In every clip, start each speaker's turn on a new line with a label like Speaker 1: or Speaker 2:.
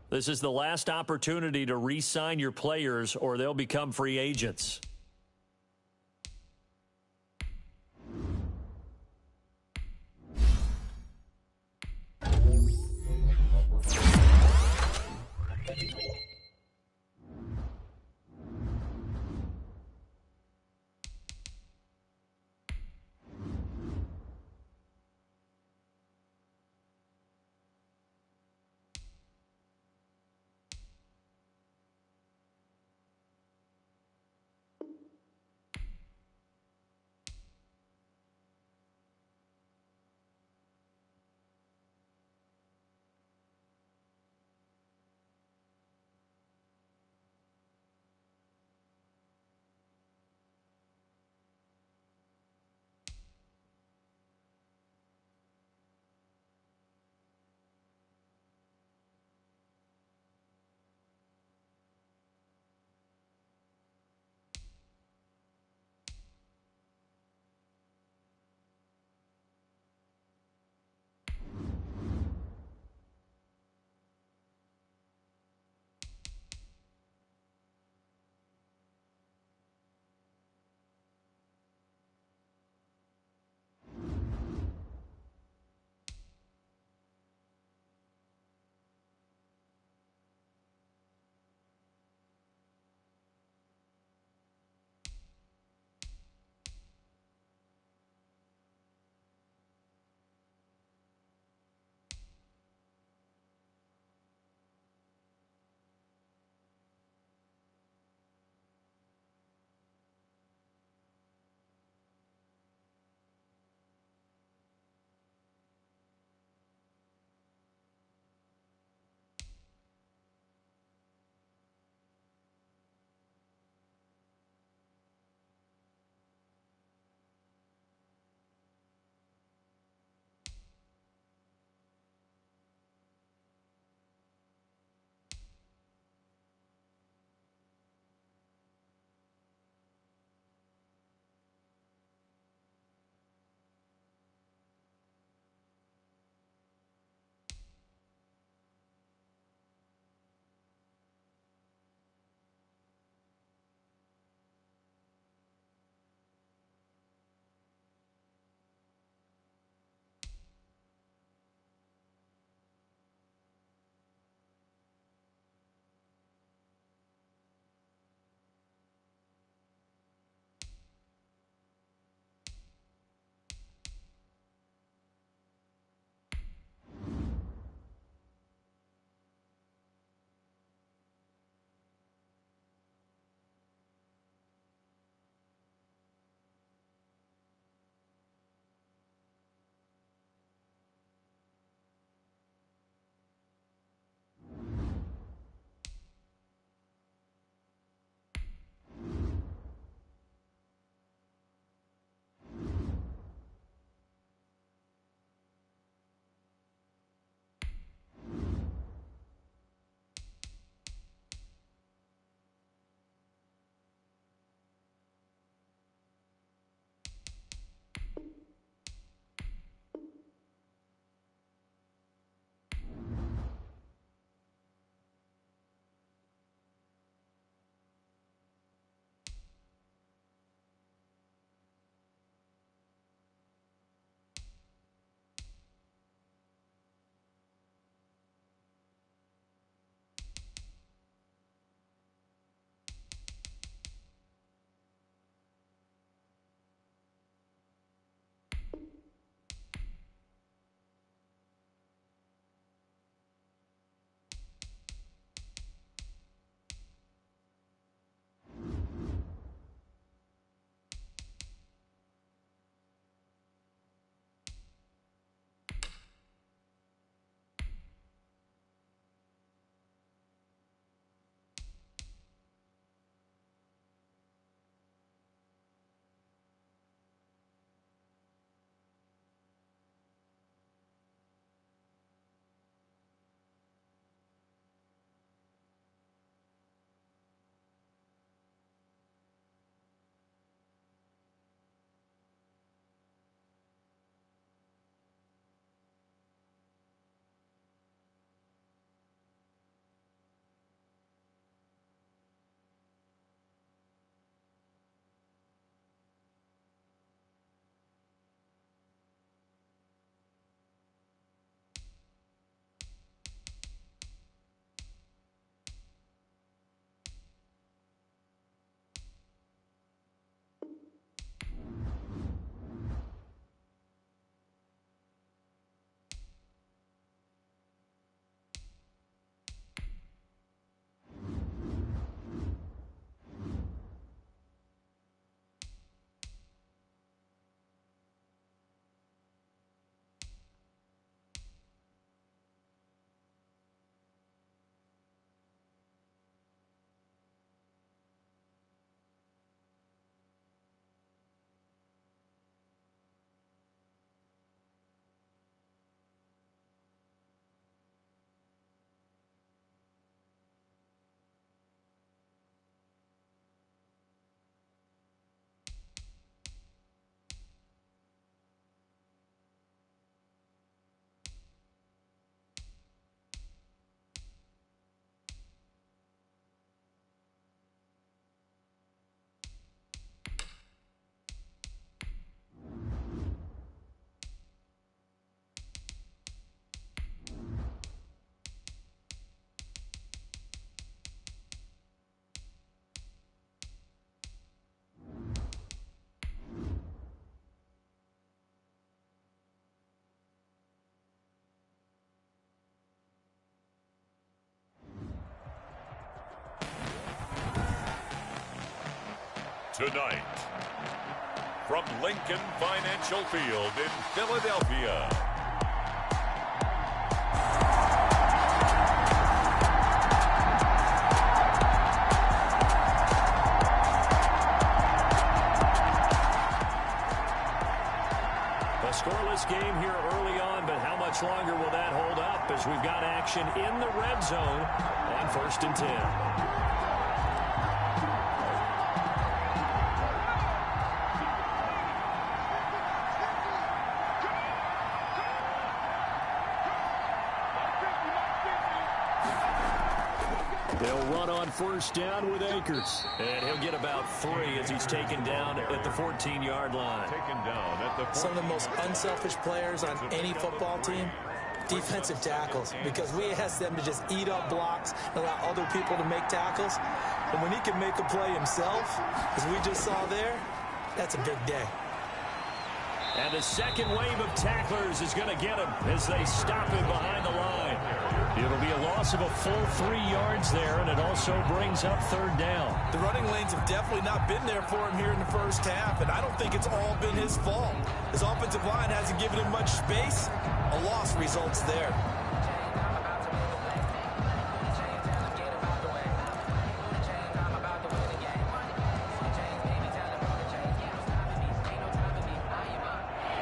Speaker 1: This is the last opportunity to re-sign your players or they'll become free agents.
Speaker 2: Tonight, from Lincoln Financial Field in Philadelphia,
Speaker 1: a scoreless game here early on, but how much longer will that hold up as we've got action in the red zone on 1st and 10. They'll run on 1st down with Akers. And he'll get about 3 as he's taken down at the 14-yard line.
Speaker 3: Some of the most unselfish players on any football team, defensive tackles, because we ask them to just eat up blocks and allow other people to make tackles. And when he can make a play himself, as we just saw there, that's a big day.
Speaker 1: And the second wave of tacklers is going to get him as they stop him behind the line. It'll be a loss of a full 3 yards there, and it also brings up 3rd down.
Speaker 3: The running lanes have definitely not been there for him here in the first half, and I don't think it's all been his fault. His offensive line hasn't given him much space. A loss results there.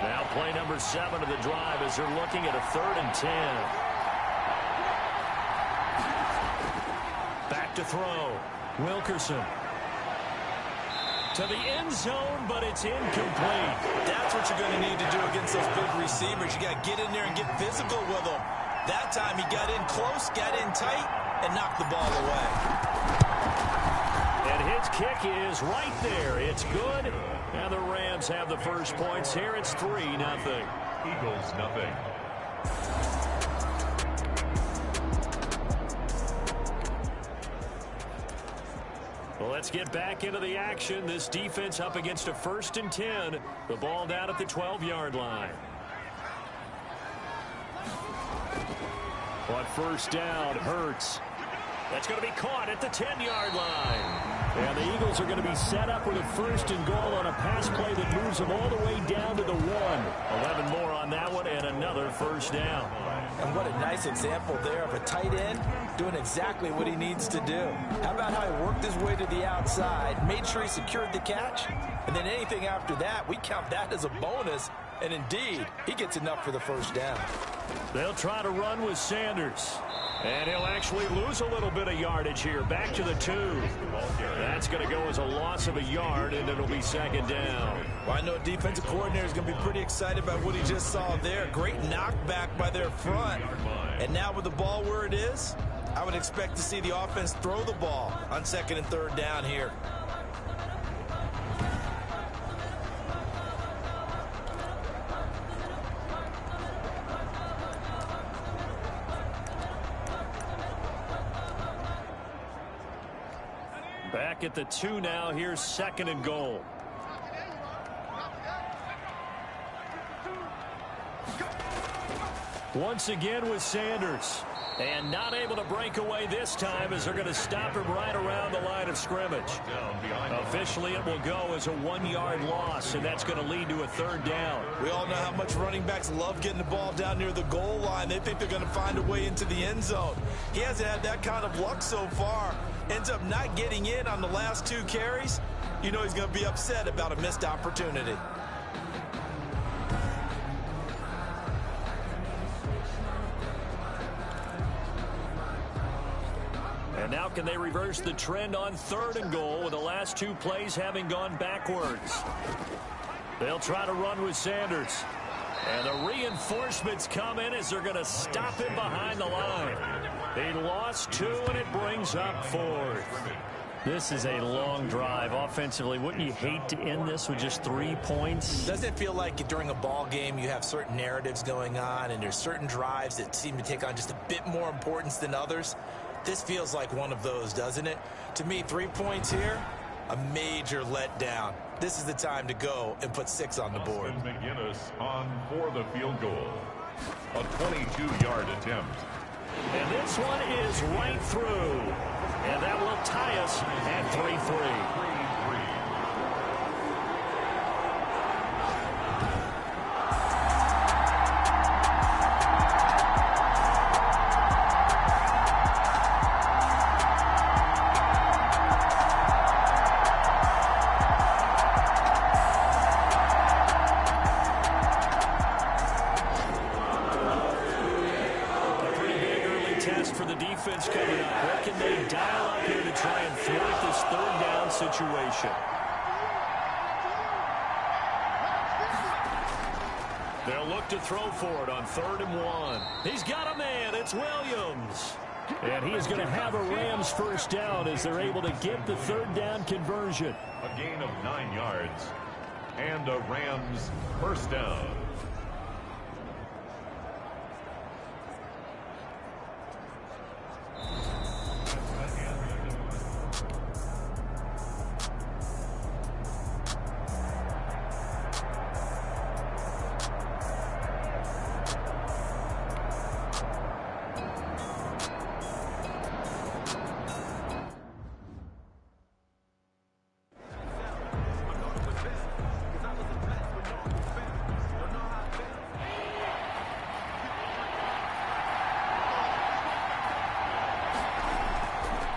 Speaker 1: Now play number 7 of the drive as they're looking at a 3rd and 10. To throw. Wilkerson to the end zone, but it's incomplete.
Speaker 3: That's what you're going to need to do against those big receivers. You got to get in there and get physical with them. That time he got in close, got in tight, and knocked the ball away.
Speaker 1: And his kick is right there. It's good. And the Rams have the first points here. It's 3-0.
Speaker 2: Eagles nothing.
Speaker 1: Well, let's get back into the action. This defense up against a 1st and 10. The ball down at the 12-yard line. On 1st down, Hurts. That's going to be caught at the 10-yard line. And the Eagles are going to be set up with a 1st and goal on a pass play that moves them all the way down to the 1. 11 more on that one and another 1st down.
Speaker 3: And what a nice example there of a tight end doing exactly what he needs to do. How about how he worked his way to the outside, made sure he secured the catch, and then anything after that, we count that as a bonus. And indeed, he gets enough for the 1st down.
Speaker 1: They'll try to run with Sanders. And he'll actually lose a little bit of yardage here. Back to the 2. That's going to go as a loss of a yard, and it'll be 2nd down.
Speaker 3: Well, I know defensive coordinator is going to be pretty excited about what he just saw there. Great knockback by their front. And now with the ball where it is, I would expect to see the offense throw the ball on 2nd and 3rd down here.
Speaker 1: Back at the 2 now. Here's 2nd and goal. Once again with Sanders. And not able to break away this time as they're going to stop him right around the line of scrimmage. Officially, it will go as a 1-yard loss, and that's going to lead to a 3rd down.
Speaker 3: We all know how much running backs love getting the ball down near the goal line. They think they're going to find a way into the end zone. He hasn't had that kind of luck so far. Ends up not getting in on the last 2 carries. You know he's going to be upset about a missed opportunity.
Speaker 1: And now can they reverse the trend on 3rd and goal with the last 2 plays having gone backwards? They'll try to run with Sanders. And the reinforcements come in as they're going to stop him behind the line. They lost 2, and it brings up 4th. This is a long drive offensively. Wouldn't you hate to end this with just 3 points?
Speaker 3: Doesn't it feel like during a ball game you have certain narratives going on and there's certain drives that seem to take on just a bit more importance than others? This feels like one of those, doesn't it? To me, 3 points here, a major letdown. This is the time to go and put 6 on the board.
Speaker 2: McGinnis on for the field goal. A 22-yard attempt.
Speaker 1: And this one is right through. And that will tie us at 3-3. situation. They'll look to throw for it on 3rd and 1. He's got a man. It's Williams. And he is going to have a Rams first down as they're able to get the 3rd down conversion.
Speaker 2: A gain of 9 yards and a Rams first down.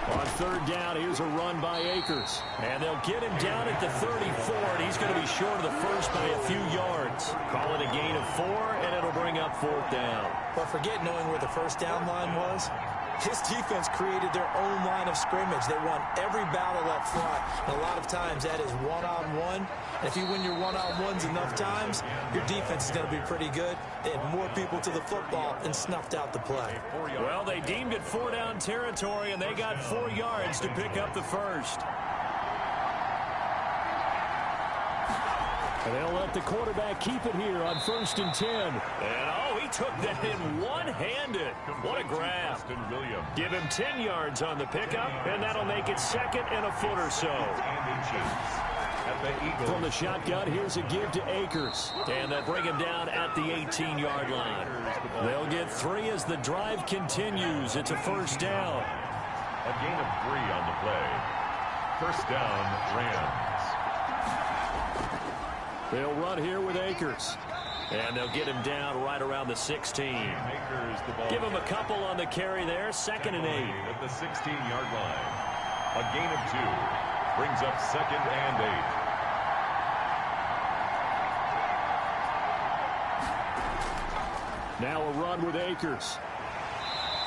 Speaker 1: On 3rd down, here's a run by Akers. And they'll get him down at the 34, and he's going to be short of the first by a few yards. Call it a gain of 4, and it'll bring up 4th down.
Speaker 3: But forget knowing where the first down line was. This defense created their own line of scrimmage. They won every battle up front. And a lot of times that is one-on-one. And if you win your one-on-ones enough times, your defense is going to be pretty good. They had more people to the football and snuffed out the play.
Speaker 1: Well, they deemed it 4-down territory, and they got 4 yards to pick up the first. And they'll let the quarterback keep it here on 1st and 10. And, he took that in one-handed. What a grab. Give him 10 yards on the pickup, and that'll make it 2nd and a foot or so. From the shotgun, here's a give to Akers. And they'll bring him down at the 18-yard line. They'll get 3 as the drive continues. It's a first down.
Speaker 2: A gain of 3 on the play. First down, Rams.
Speaker 1: They'll run here with Akers. And they'll get him down right around the 16. Give him a couple on the carry there. 2nd and 8.
Speaker 2: At the 16-yard line. A gain of 2. Brings up 2nd and 8.
Speaker 1: Now a run with Akers.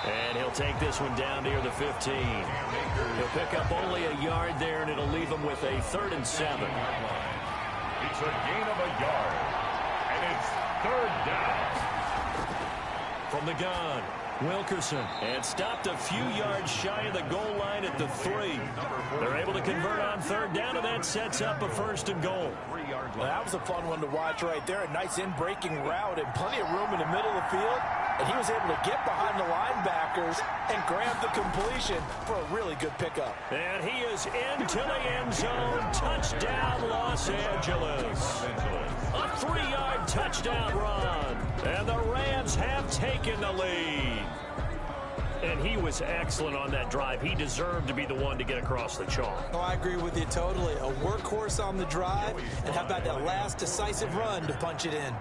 Speaker 1: And he'll take this one down near the 15. He'll pick up only a yard there, and it'll leave him with a 3rd and 7.
Speaker 2: It's a gain of a yard. And it's 3rd down.
Speaker 1: From the gun, Wilkerson. And stopped a few yards shy of the goal line at the 3. They're able to convert on 3rd down, and that sets up a 1st and goal.
Speaker 3: Well, that was a fun one to watch right there. A nice in-breaking route and plenty of room in the middle of the field. And he was able to get behind the linebackers and grab the completion for a really good pickup.
Speaker 1: And he is into the end zone. Touchdown, Los Angeles. A 3-yard touchdown run. And the Rams have taken the lead. And he was excellent on that drive. He deserved to be the one to get across the chalk.
Speaker 3: Oh, I agree with you totally. A workhorse on the drive. And how about that last decisive run to punch it in?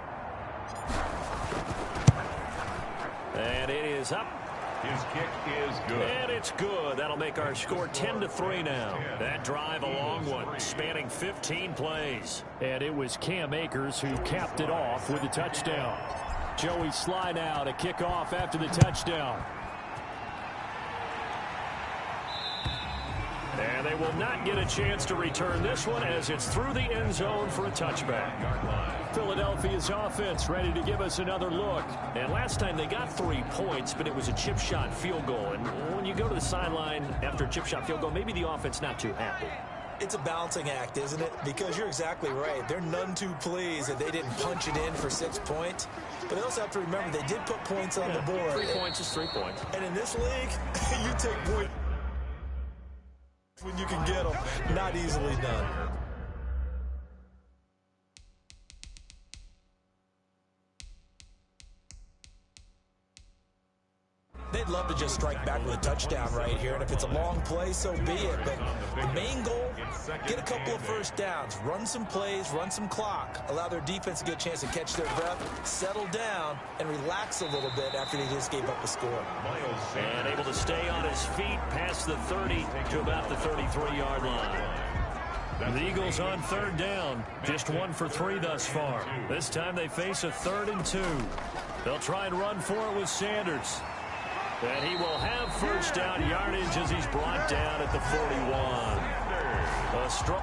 Speaker 1: And it is up.
Speaker 2: His kick is good.
Speaker 1: And it's good. That'll make our score 10-3 now. That drive, a long one, spanning 15 plays. And it was Cam Akers who capped it off with a touchdown. Joey Sly now to kick off after the touchdown. And they will not get a chance to return this one as it's through the end zone for a touchback. Philadelphia's offense ready to give us another look. And last time they got 3 points, but it was a chip shot field goal. And when you go to the sideline after a chip shot field goal, maybe the offense not too happy.
Speaker 3: It's a balancing act, isn't it? Because you're exactly right. They're none too pleased that they didn't punch it in for 6 points. But they also have to remember they did put points on the board.
Speaker 1: 3 points is 3 points.
Speaker 3: And in this league, you take points when you can get them. Not easily done. They'd love to just strike back with a touchdown right here, and if it's a long play, so be it. But the main goal, get a couple of first downs, run some plays, run some clock, allow their defense to get a chance to catch their breath, settle down, and relax a little bit after they just gave up a score.
Speaker 1: And able to stay on his feet past the 30 to about the 33-yard line. The Eagles on 3rd down, just 1 for 3 thus far. This time they face a 3rd and 2. They'll try and run for it with Sanders. And he will have first down yardage as he's brought down at the 41. A strong...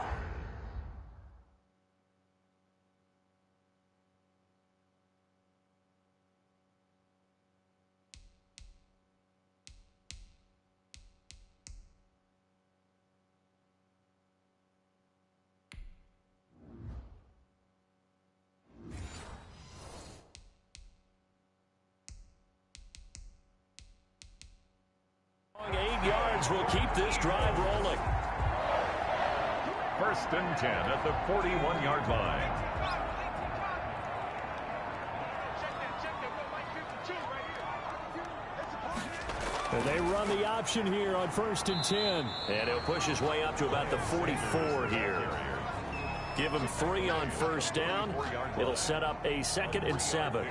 Speaker 1: will keep this drive rolling.
Speaker 2: 1st and 10 at the 41-yard line.
Speaker 1: And they run the option here on 1st and 10. And he'll push his way up to about the 44 here. Give him 3 on 1st down. It'll set up a 2nd and 7.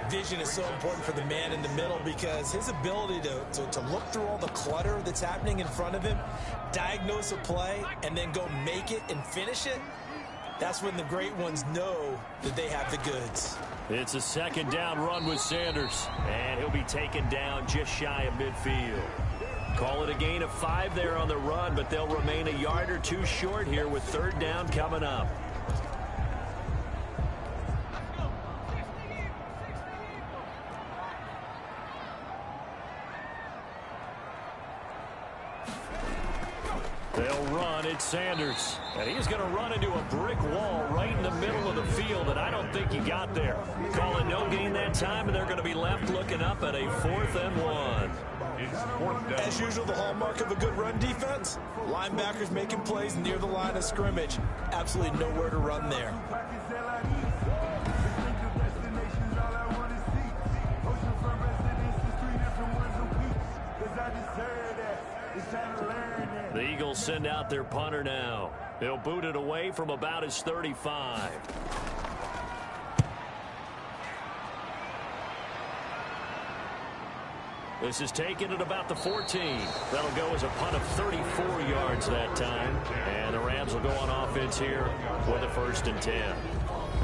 Speaker 3: Vision is so important for the man in the middle because his ability to look through all the clutter that's happening in front of him, diagnose a play, and then go make it and finish it, that's when the great ones know that they have the goods.
Speaker 1: It's a 2nd down run with Sanders. And he'll be taken down just shy of midfield. Call it a gain of 5 there on the run, but they'll remain a yard or 2 short here with 3rd down coming up. They'll run. It's Sanders. And he's going to run into a brick wall right in the middle of the field, and I don't think he got there. Call it no gain that time, and they're going to be left looking up at a 4th and 1.
Speaker 3: As usual, the hallmark of a good run defense, linebackers making plays near the line of scrimmage. Absolutely nowhere to run there.
Speaker 1: The Eagles send out their punter now. They'll boot it away from about his 35. This is taken at about the 14. That'll go as a punt of 34 yards that time. And the Rams will go on offense here with a 1st and 10.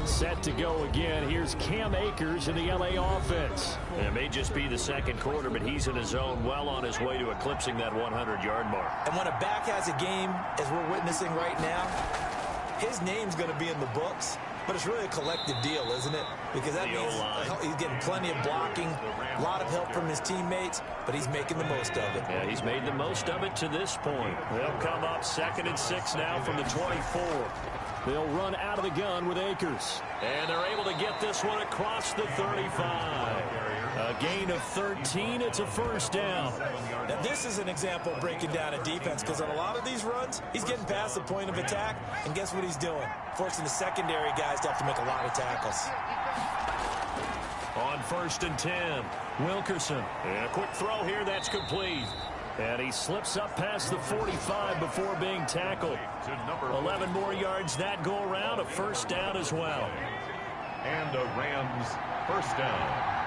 Speaker 1: Set to go again. Here's Cam Akers in the LA offense. It may just be the 2nd quarter, but he's in his zone, well on his way to eclipsing that 100-yard mark.
Speaker 3: And when a back has a game, as we're witnessing right now, his name's going to be in the books. But it's really a collective deal, isn't it? Because that means he's getting plenty of blocking, a lot of help from his teammates, but he's making the most of it.
Speaker 1: Yeah, he's made the most of it to this point. They'll come up 2nd and 6 now from the 24. They'll run out of the gun with Akers. And they're able to get this one across the 35. A gain of 13. It's a 1st down.
Speaker 3: Now, this is an example of breaking down a defense because on a lot of these runs, he's getting past the point of attack, and guess what he's doing? Forcing the secondary guys to have to make a lot of tackles.
Speaker 1: On 1st and 10, Wilkerson. And a quick throw here, that's complete. And he slips up past the 45 before being tackled. 11 more yards that go around, a 1st down as well.
Speaker 2: And a Rams 1st down.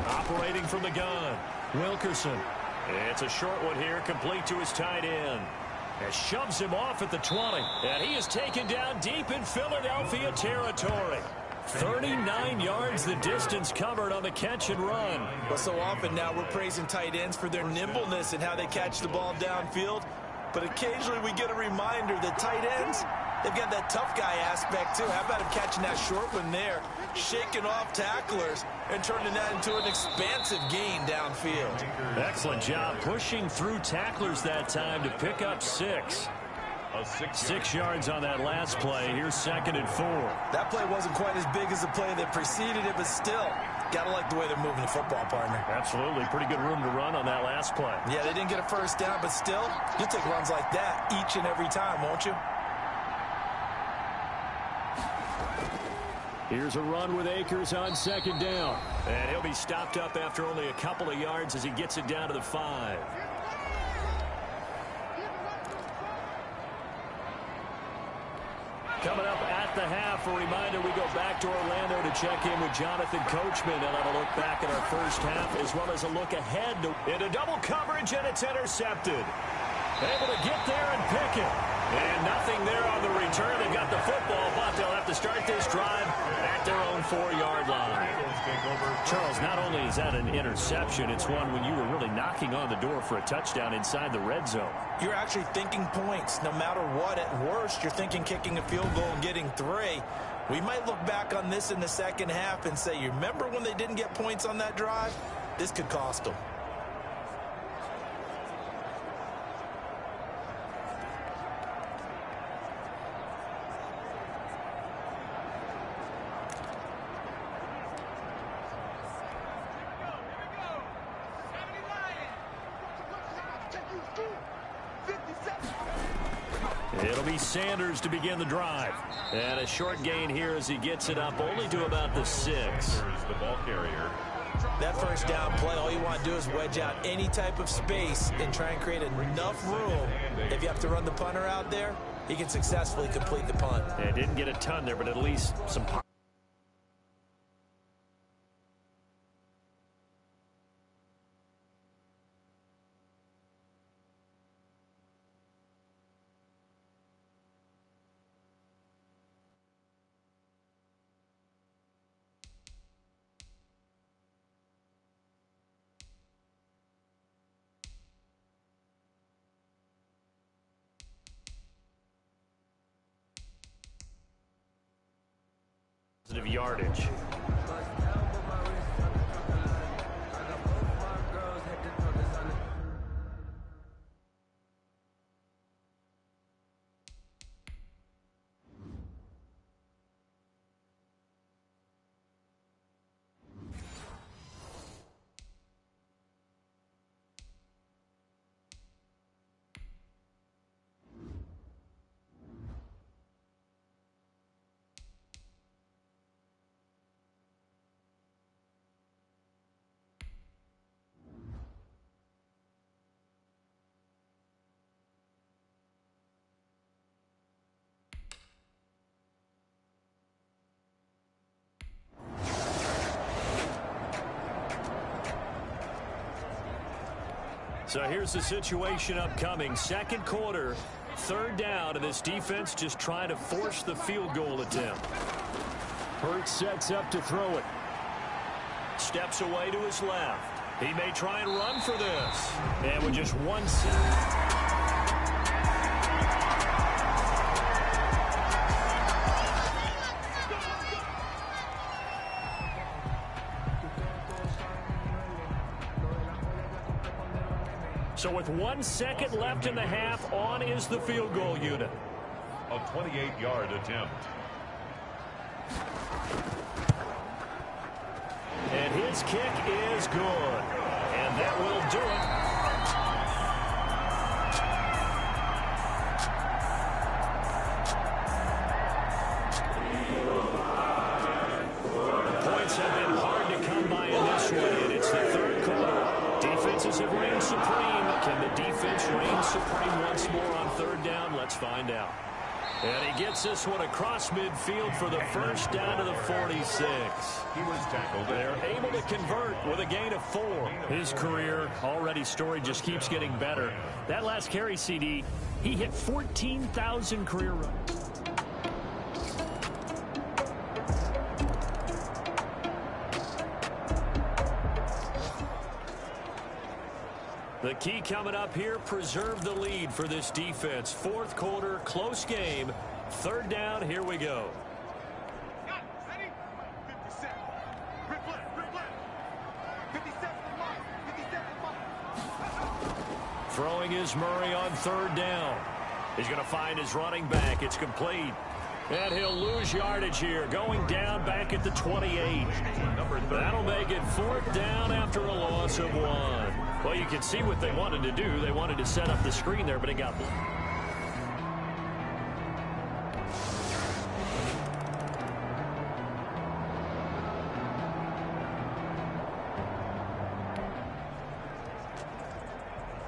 Speaker 1: Operating from the gun, Wilkerson. It's a short one here, complete to his tight end. And shoves him off at the 20. And he is taken down deep in Philadelphia territory. 39 yards the distance covered on the catch and run.
Speaker 3: Well, so often now we're praising tight ends for their nimbleness and how they catch the ball downfield. But occasionally we get a reminder that tight ends, they've got that tough guy aspect too. How about him catching that short one there, shaking off tacklers, and turning that into an expansive gain downfield.
Speaker 1: Excellent job pushing through tacklers that time to pick up 6. 6 yards on that last play. Here's 2nd and 4.
Speaker 3: That play wasn't quite as big as the play that preceded it, but still, got to like the way they're moving the football, partner.
Speaker 1: Absolutely. Pretty good room to run on that last play.
Speaker 3: Yeah, they didn't get a 1st down, but still, you'll take runs like that each and every time, won't you?
Speaker 1: Here's a run with Akers on 2nd down. And he'll be stopped up after only a couple of yards as he gets it down to the 5. Coming up at the half, a reminder, we go back to Orlando to check in with Jonathan Coachman. They'll have a look back at our first half as well as a look ahead into double coverage, and it's intercepted. Able to get there and pick it. And nothing there on the return. They've got the football, but they'll have to start this drive at their own 4-yard line. Charles, not only is that an interception, it's one when you were really knocking on the door for a touchdown inside the red zone.
Speaker 3: You're actually thinking points. No matter what, at worst, you're thinking kicking a field goal and getting 3. We might look back on this in the second half and say, you remember when they didn't get points on that drive? This could cost them.
Speaker 1: It'll be Sanders to begin the drive. And a short gain here as he gets it up only to about the 6.
Speaker 2: The ball carrier.
Speaker 3: That first down play, all you want to do is wedge out any type of space and try and create enough room. If you have to run the punter out there, he can successfully complete the punt.
Speaker 1: Yeah, didn't get a ton there, but at least some positive yardage. So here's the situation upcoming. Second quarter, 3rd down, and this defense just trying to force the field goal attempt. Hurts sets up to throw it. Steps away to his left. He may try and run for this. And with just 1 second. So with 1 second left in the half, on is the field goal unit.
Speaker 2: A 28-yard attempt.
Speaker 1: And his kick is good. And that will do it. Points have been hard to come by in this one, and it's the 3rd quarter. Defenses have reigned supreme. Can the defense reign supreme once more on 3rd down? Let's find out. And he gets this one across midfield for the first down to the 46.
Speaker 2: He was tackled.
Speaker 1: They're able to convert with a gain of 4. His career already story just keeps getting better. That last carry, CD, he hit 14,000 career runs. The key coming up here, preserve the lead for this defense. 4th quarter, close game. 3rd down, here we go. Throwing is Murray on 3rd down. He's going to find his running back. It's complete. And he'll lose yardage here, going down back at the 28. That'll make it 4th down after a loss of 1. Well, you can see what they wanted to do. They wanted to set up the screen there, but it got blocked.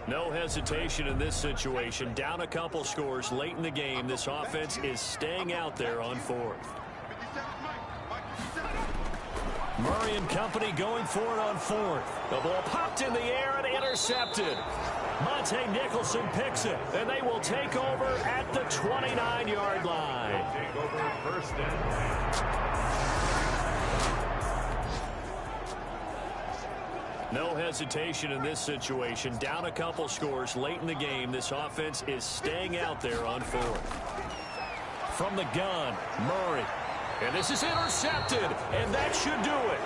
Speaker 1: No hesitation in this situation. Down a couple scores late in the game. This offense is staying out there on 4th. Murray and company going for it on 4th. The ball popped in the air and intercepted. Monte Nicholson picks it, and they will take over at the 29-yard line.
Speaker 2: Take over first and 10.
Speaker 1: No hesitation in this situation. Down a couple scores late in the game. This offense is staying out there on fourth. From the gun, Murray. And this is intercepted, and that should do it.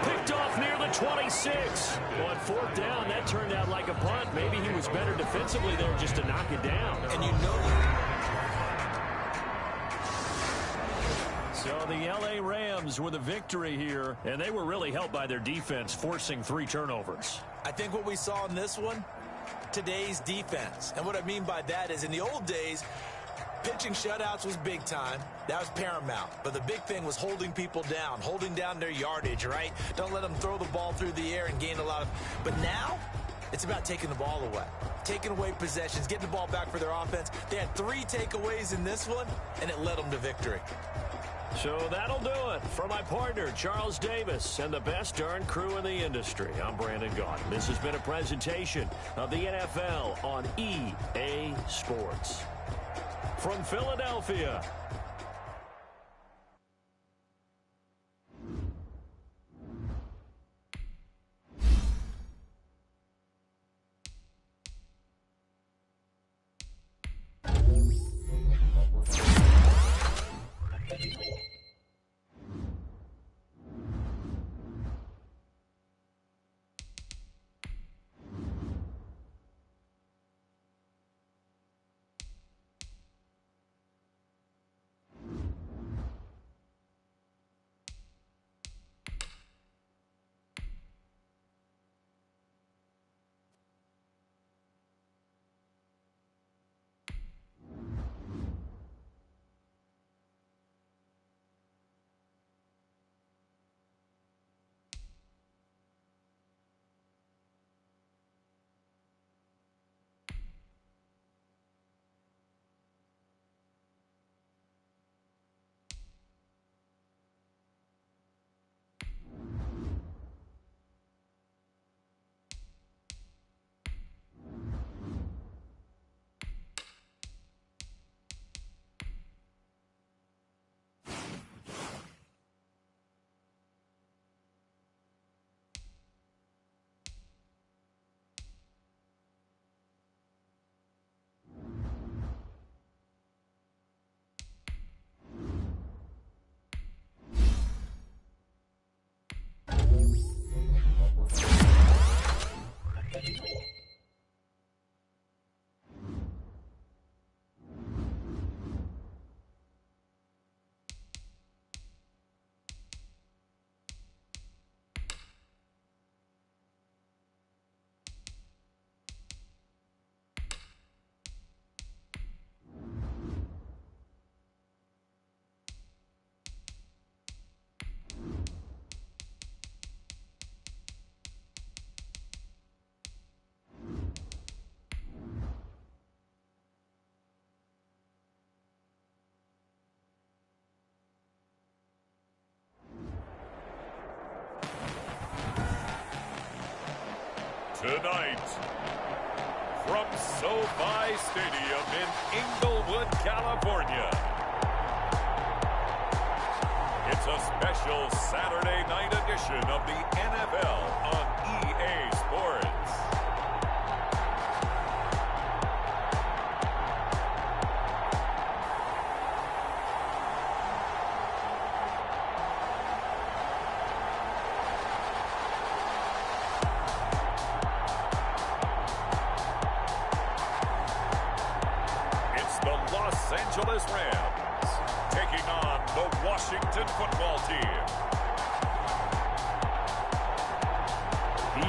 Speaker 1: Picked off near the 26. On fourth down, that turned out like a punt. Maybe he was better defensively there just to knock it down.
Speaker 3: And you know that.
Speaker 1: So the L.A. Rams with a victory here, and they were really helped by their defense, forcing 3 turnovers.
Speaker 3: I think what we saw in this one, today's defense. And what I mean by that is in the old days, pitching shutouts was big time. That was paramount. But the big thing was holding people down, holding down their yardage, right? Don't let them throw the ball through the air and gain a lot of... But now, it's about taking the ball away. Taking away possessions, getting the ball back for their offense. They had 3 takeaways in this one, and it led them to victory.
Speaker 1: So that'll do it. For my partner, Charles Davis, and the best darn crew in the industry, I'm Brandon Gaudin. This has been a presentation of the NFL on EA Sports. From Philadelphia,
Speaker 2: Tonight, from SoFi Stadium in Inglewood, California, it's a special Saturday night edition of the NFL on EA Sports. Los Angeles Rams taking on the Washington football team.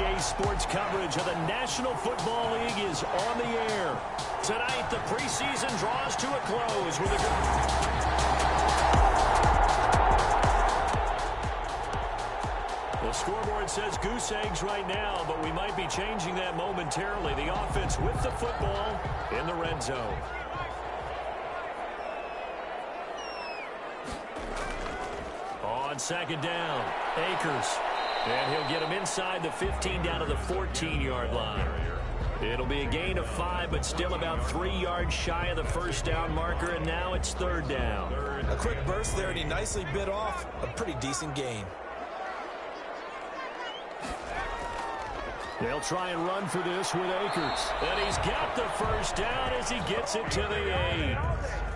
Speaker 1: EA Sports coverage of the National Football League is on the air. Tonight, the preseason draws to a close with The scoreboard says goose eggs right now, but we might be changing that momentarily. The offense with the football in the red zone. On second down, Akers. And he'll get him inside the 15 down to the 14-yard line. It'll be a gain of 5, but still about 3 yards shy of the first down marker, and now it's third down.
Speaker 3: A quick burst there, and he nicely bit off a pretty decent gain.
Speaker 1: They'll try and run for this with Akers. And he's got the first down as he gets it to the 8.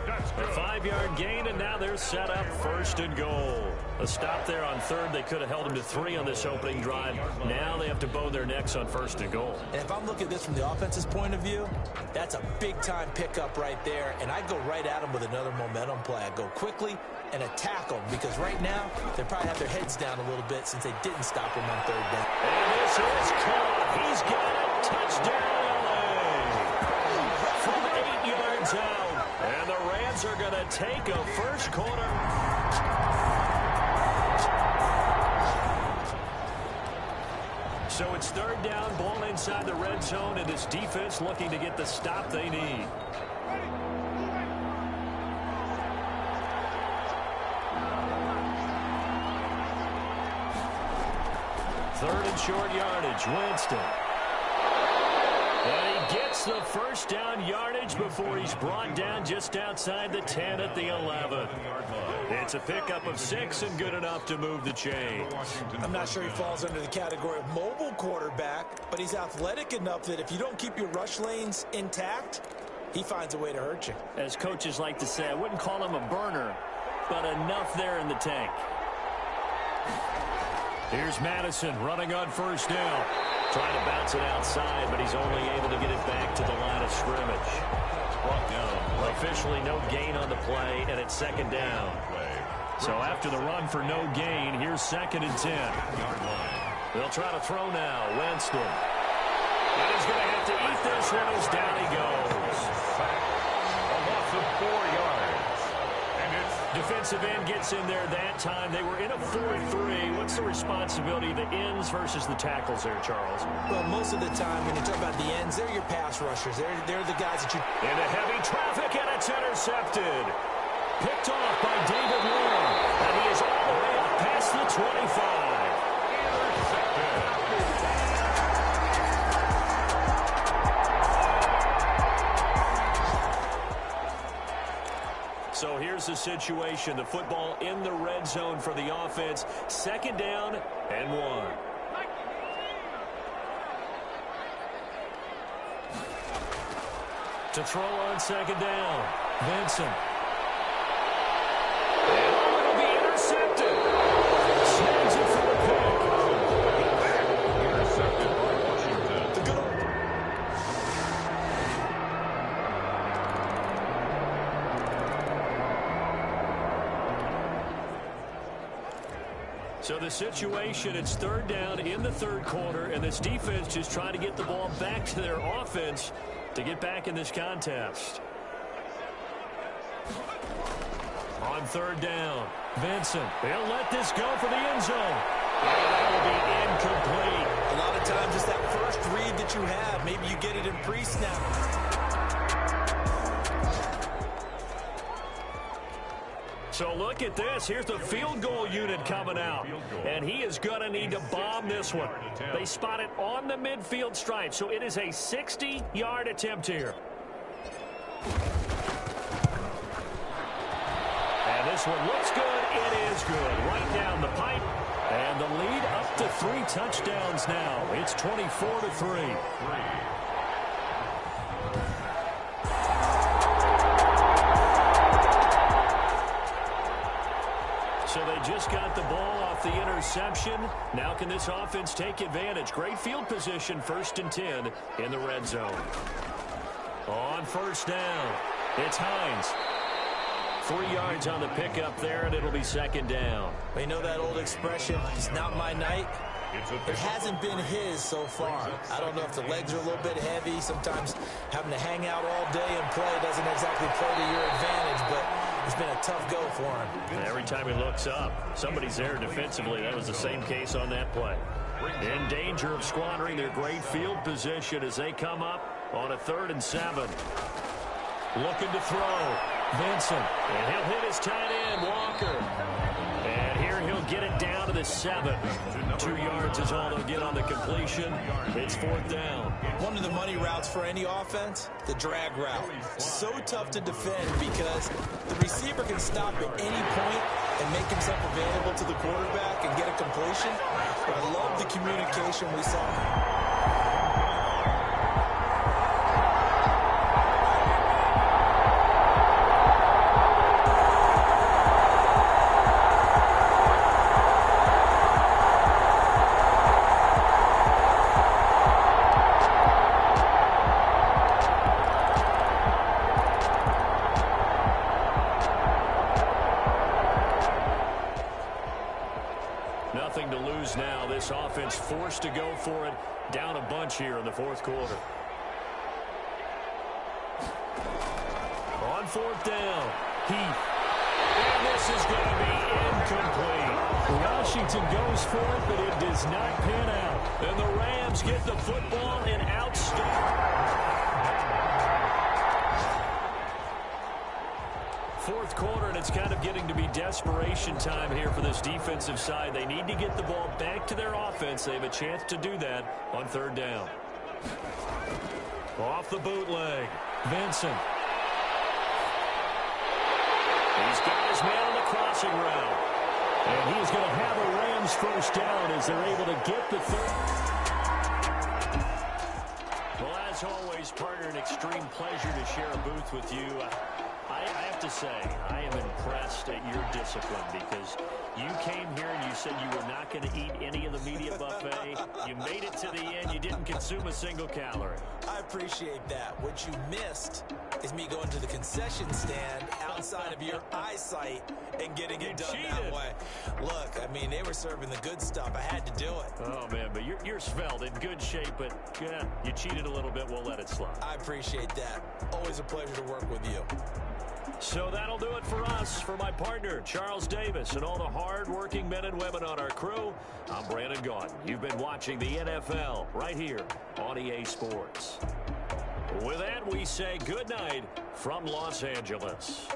Speaker 1: A 5-yard gain, and now they're set up first and goal. A stop there on third. They could have held him to 3 on this opening drive. Now they have to bone their necks on first and goal.
Speaker 3: And if I'm looking at this from the offense's point of view, that's a big-time pickup right there. And I go right at him with another momentum play. I go quickly and attack them because right now they probably have their heads down a little bit since they didn't stop him on third down.
Speaker 1: And this is caught. He's got it. Touchdown, LA. From 8 yards out. And the Rams are going to take a first quarter. So it's third down, ball inside the red zone, and this defense looking to get the stop they need. Third and short yardage, Winston. And he gets the first down yardage before he's brought down just outside the 10 at the 11. It's a pickup of 6 and good enough to move the chains.
Speaker 3: I'm not sure he falls under the category of mobile quarterback, but he's athletic enough that if you don't keep your rush lanes intact, he finds a way to hurt you.
Speaker 1: As coaches like to say, I wouldn't call him a burner, but enough there in the tank. Here's Madison running on first down. Trying to bounce it outside, but he's only able to get it back to the line of scrimmage. Officially no gain on the play, and it's second down. So after the run for no gain, here's second and 10. They'll try to throw now. Winston. And he's going to have to eat this one as down he goes.
Speaker 2: A loss of 4 yards.
Speaker 1: Defensive end gets in there that time. They were in a 4-3. What's the responsibility of the ends versus the tackles there, Charles?
Speaker 3: Well, most of the time when you talk about the ends, they're your pass rushers. They're the guys that you...
Speaker 1: Into heavy traffic, and it's intercepted. Picked off by David Long. And he is all the way up past the 25. So here's the situation. The football in the red zone for the offense. Second down and 1. To throw on second down. Vincent. And it'll be intercepted. Snags it for the pick.
Speaker 2: Intercepted by Washington.
Speaker 3: The good.
Speaker 1: So the situation, it's third down in the third quarter, and this defense just trying to get the ball back to their offense to get back in this contest. On third down, Vincent. They'll let this go for the end zone. And that will be incomplete.
Speaker 3: A lot of times it's that first read that you have. Maybe you get it in pre-snap.
Speaker 1: So look at this. Here's the field goal unit coming out. And he is going to need to bomb this one. They spot it on the midfield stripe. So it is a 60-yard attempt here. And this one looks good. It is good. Right down the pipe. And the lead up to 3 touchdowns now. It's 24-3. So they just got the ball off the interception. Now can this offense take advantage? Great field position, 1st and 10 in the red zone. On first down, it's Hines. 3 yards on the pickup there, and it'll be second down.
Speaker 3: You know that old expression, it's not my night. It hasn't been his so far. I don't know if the legs are a little bit heavy. Sometimes having to hang out all day and play doesn't exactly play to your advantage, but it's been a tough go for him.
Speaker 1: And every time he looks up, somebody's there defensively. That was the same case on that play. In danger of squandering their great field position as they come up on a 3rd and 7. Looking to throw. Vincent. And he'll hit his tight end, Walker. And here he'll get it down to the 7. 2 yards is all they'll get on the completion. It's 4th down.
Speaker 3: One of the money routes for any offense, the drag route. So tough to defend because the receiver can stop at any point and make himself available to the quarterback and get a completion. But I love the communication we saw.
Speaker 1: Nothing to lose now. This offense forced to go for it. Down a bunch here in the 4th quarter. On 4th down, Heath. And this is going to be incomplete. Washington goes for it, but it does not pan out. And the Rams get the football and outstart. 4th quarter, and it's kind of getting to be desperation time here for this defensive side. They need to get the ball back to their offense. They have a chance to do that on 3rd down. Off the bootleg, Vincent. He's got his man on the crossing route. And he's going to have a Rams 1st down as they're able to get the 3rd. Well, as always, partner, an extreme pleasure to share a booth with you. I have to say, I am impressed at your discipline because you came here and you said you were not going to eat any of the media buffet. You made it to the end. You didn't consume a single calorie.
Speaker 3: I appreciate that. What you missed is me going to the concession stand outside of your eyesight and getting it done that way. Look, I mean, they were serving the good stuff. I had to do it.
Speaker 1: Oh, man, but you're svelte, in good shape, but yeah, you cheated a little bit. We'll let it slide.
Speaker 3: I appreciate that. Always a pleasure to work with you.
Speaker 1: So that'll do it for us. For my partner, Charles Davis, and all the hard-working men and women on our crew, I'm Brandon Gaudin. You've been watching the NFL right here on EA Sports. With that, we say good night from Los Angeles.